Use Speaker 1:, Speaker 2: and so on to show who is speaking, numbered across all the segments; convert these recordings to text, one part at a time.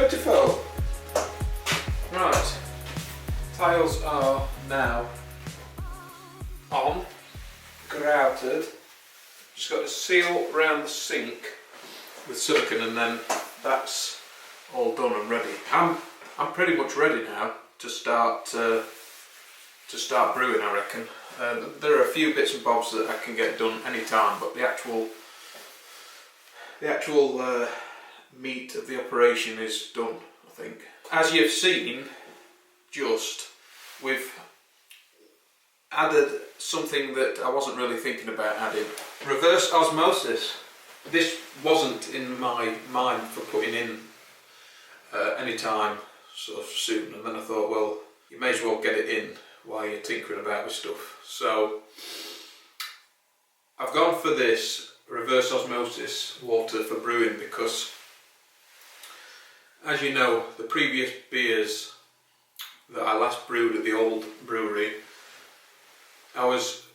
Speaker 1: Beautiful. Right, tiles are now on, grouted. Just got to seal around the sink with silicone, and then that's all done and ready. I'm pretty much ready now to start brewing, I reckon. There are a few bits and bobs that I can get done anytime, but the actual meat of the operation is done, I think. As you've seen, we've added something that I wasn't really thinking about adding. Reverse osmosis. This wasn't in my mind for putting in anytime sort of soon, and then I thought, well, you may as well get it in while you're tinkering about with stuff. So I've gone for this reverse osmosis water for brewing because, as you know, the previous beers that I last brewed at the old brewery, I was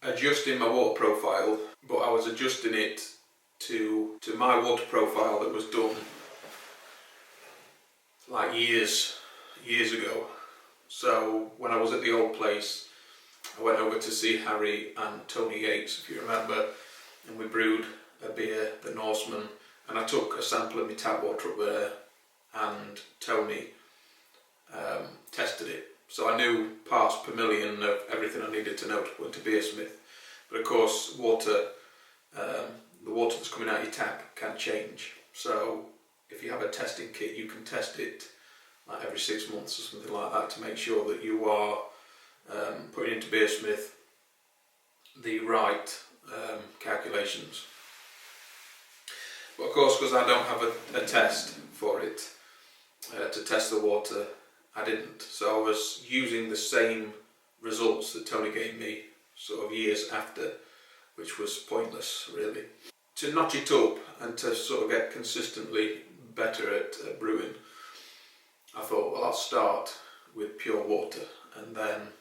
Speaker 1: adjusting my water profile, but I was adjusting it to my water profile that was done like years ago. So when I was at the old place, I went over to see Harry and Tony Yates, if you remember, and we brewed a beer, the Norseman, and I took a sample of my tap water up there, and Tony tested it. So I knew parts per million of everything I needed to know to put into beersmith. But of course, the water that's coming out of your tap can change. So if you have a testing kit, you can test it like every 6 months or something like that to make sure that you are putting into beersmith the right calculations. But of course, because I don't have a test for it to test the water, I didn't. So I was using the same results that Tony gave me sort of years after, which was pointless really. To notch it up and to sort of get consistently better at brewing, I thought, well, I'll start with pure water and then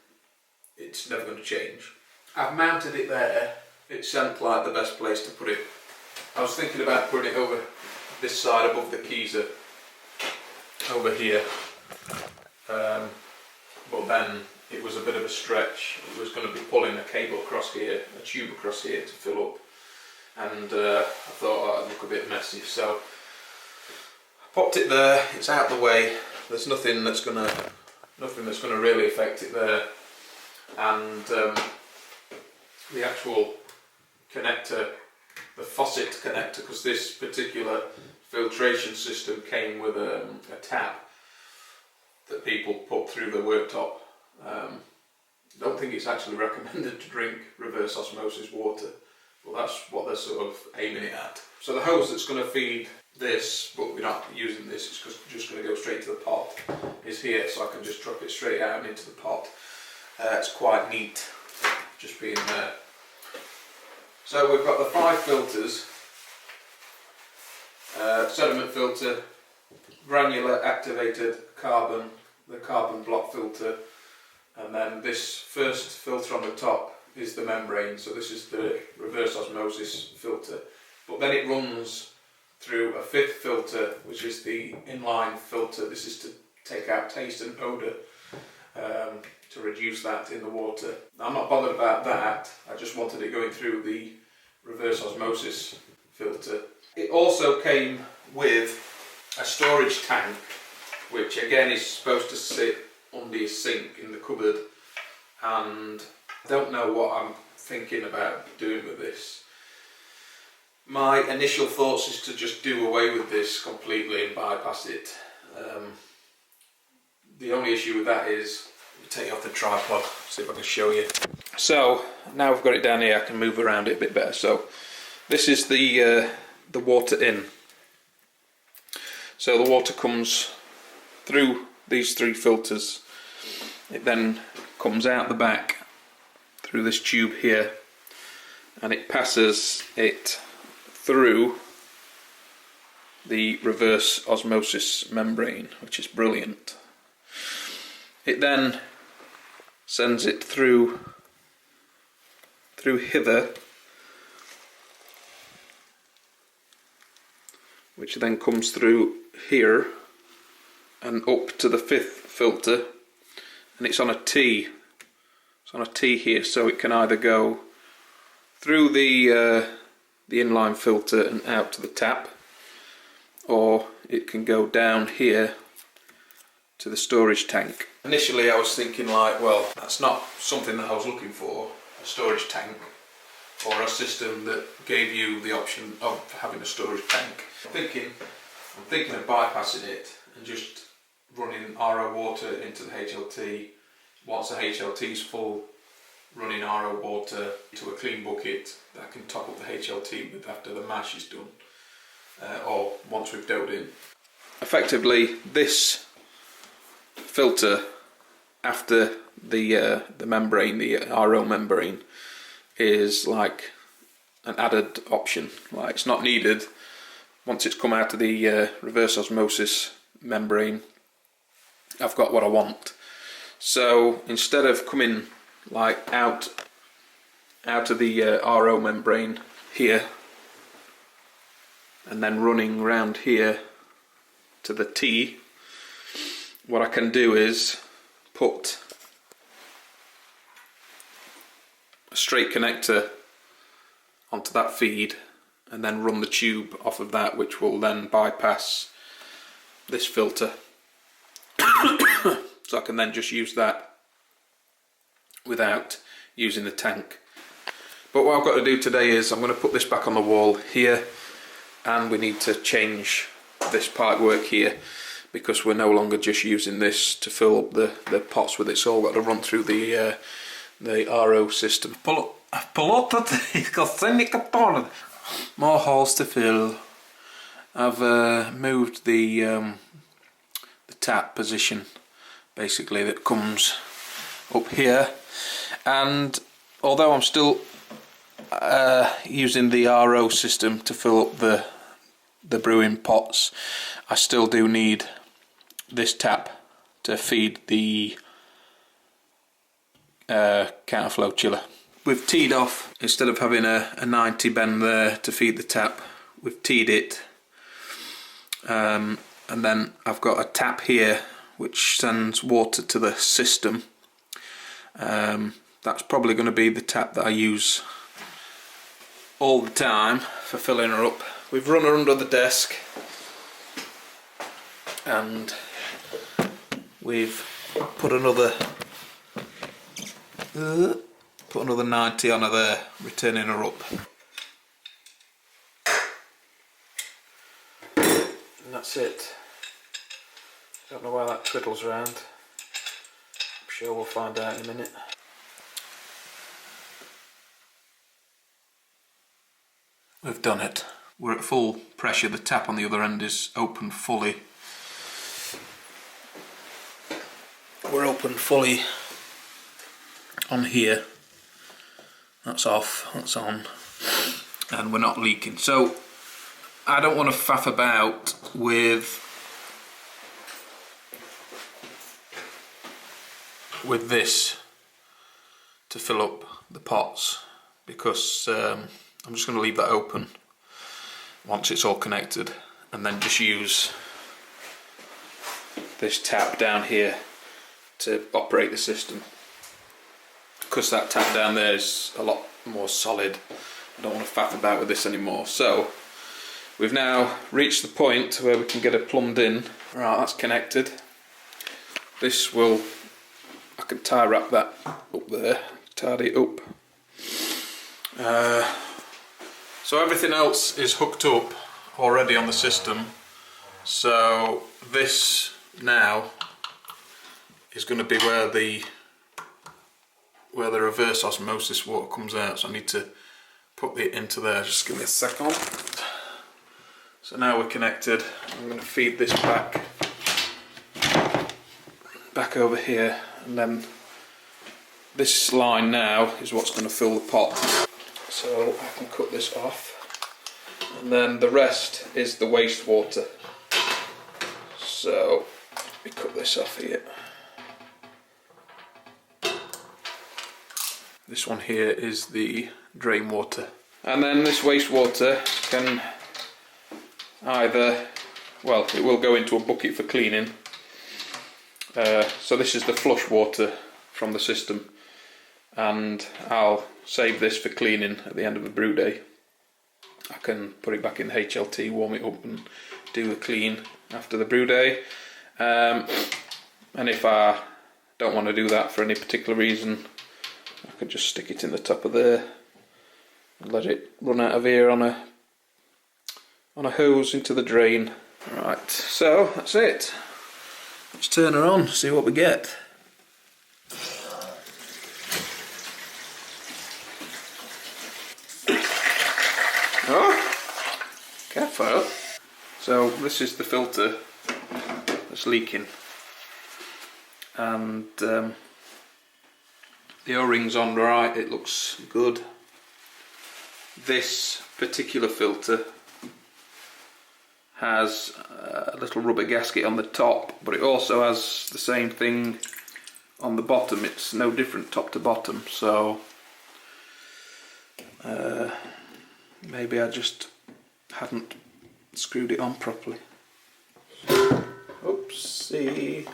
Speaker 1: it's never going to change. I've mounted it there. It seemed like the best place to put it. I was thinking about putting it over this side above the keezer, over here, but then it was a bit of a stretch. It was going to be pulling a cable across here, a tube across here to fill up, and I thought, oh, it'd look a bit messy, so I popped it there. It's out of the way. There's nothing that's going to really affect it there, and the actual connector, the faucet connector, because this particular filtration system came with a tap that people put through the worktop. Don't think it's actually recommended to drink reverse osmosis water, but that's what they're sort of aiming it at. So the hose that's going to feed this, but we're not using this, it's just going to go straight to the pot, is here, so I can just drop it straight out and into the pot. It's quite neat, just being there. So we've got the 5 filters, sediment filter, granular activated carbon, the carbon block filter, and then this first filter on the top is the membrane, so this is the reverse osmosis filter. But then it runs through a 5th filter, which is the inline filter. This is to take out taste and odour, to reduce that in the water. I'm not bothered about that, I just wanted it going through the reverse osmosis filter. It also came with a storage tank, which again is supposed to sit under your sink in the cupboard, and I don't know what I'm thinking about doing with this. My initial thoughts is to just do away with this completely and bypass it. The only issue with that is, let me take it off the tripod, see if I can show you. So now I've got it down here, I can move around it a bit better. So this is the water in. So the water comes through these 3 filters. It then comes out the back through this tube here, and it passes it through the reverse osmosis membrane, which is brilliant. It then sends it through hither, which then comes through here and up to the 5th filter, and it's on a T. It's on a T here, so it can either go through the inline filter and out to the tap, or it can go down here to the storage tank. Initially I was thinking like, well, that's not something that I was looking for, a storage tank or a system that gave you the option of having a storage tank. I'm thinking of bypassing it and just running RO water into the HLT. Once the HLT is full, running RO water to a clean bucket that I can top up the HLT with after the mash is done, or once we've dough'd in. Effectively, this filter after the membrane, the RO membrane, is like an added option. Like, it's not needed once it's come out of the reverse osmosis membrane. I've got what I want. So instead of coming like out of the RO membrane here and then running round here to the T, what I can do is put a straight connector onto that feed and then run the tube off of that, which will then bypass this filter. So I can then just use that without using the tank. But what I've got to do today is I'm going to put this back on the wall here, and we need to change this pipe work here because we're no longer just using this to fill up the pots with it. It's all got to run through the RO system. More holes to fill. I've moved the tap position, basically, that comes up here, and although I'm still using the RO system to fill up the brewing pots, I still do need this tap to feed the counterflow chiller. We've teed off, instead of having a 90 bend there to feed the tap, we've teed it, and then I've got a tap here which sends water to the system. That's probably going to be the tap that I use all the time for filling her up. We've run her under the desk and we've put another 90 on her there, returning her up. And that's it. Don't know why that twiddles around. I'm sure we'll find out in a minute. We've done it. We're at full pressure. The tap on the other end is open fully. We're open fully on here. That's off, that's on, and we're not leaking. So I don't want to faff about with this to fill up the pots, because I'm just going to leave that open once it's all connected, and then just use this tap down here to operate the system, because that tap down there is a lot more solid. I don't want to faff about with this anymore. So we've now reached the point where we can get it plumbed in. Right, that's connected. This will, I can tie wrap that up there, tidy it up. So everything else is hooked up already on the system. So this now is going to be where the reverse osmosis water comes out. So I need to put it into there. Just give me a second. So now we're connected. I'm going to feed this back over here, and then this line now is what's going to fill the pot. So I can cut this off, and then the rest is the wastewater. So let me cut this off here. This one here is the drain water, and then this wastewater can either, well, it will go into a bucket for cleaning, So this is the flush water from the system, and I'll save this for cleaning at the end of the brew day. I can put it back in the HLT, warm it up and do a clean after the brew day. And if I don't want to do that for any particular reason, I could just stick it in the top of there and let it run out of here on a hose into the drain. Right, so that's it. Let's turn her on, see what we get. Oh, careful. So this is the filter that's leaking, and the O-ring's on right, it looks good. This particular filter has a little rubber gasket on the top, but it also has the same thing on the bottom. It's no different top to bottom, so maybe I just hadn't screwed it on properly. Oopsie.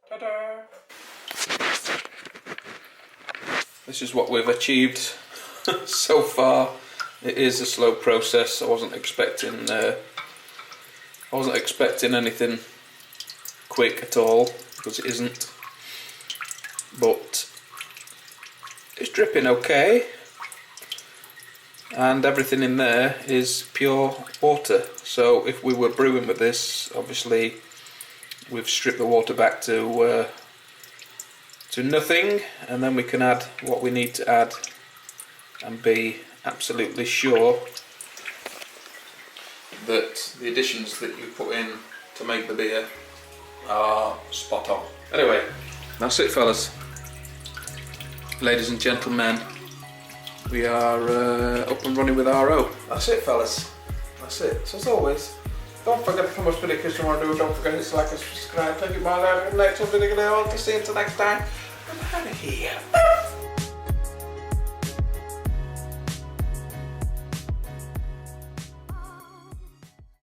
Speaker 1: Ta-da! This is what we've achieved so far. It is a slow process. I wasn't expecting anything quick at all, because it isn't. But it's dripping okay, and everything in there is pure water. So if we were brewing with this, obviously we've stripped the water back to nothing, and then we can add what we need to add and be absolutely sure that the additions that you put in to make the beer are spot on. Anyway, that's it, fellas. Ladies and gentlemen, we are up and running with RO. That's it, fellas. That's it. So as always, don't forget to come up with a kiss and do. Don't forget to like and subscribe. Thank you, my love. Next video, I'll see you until next time. I'm out of here.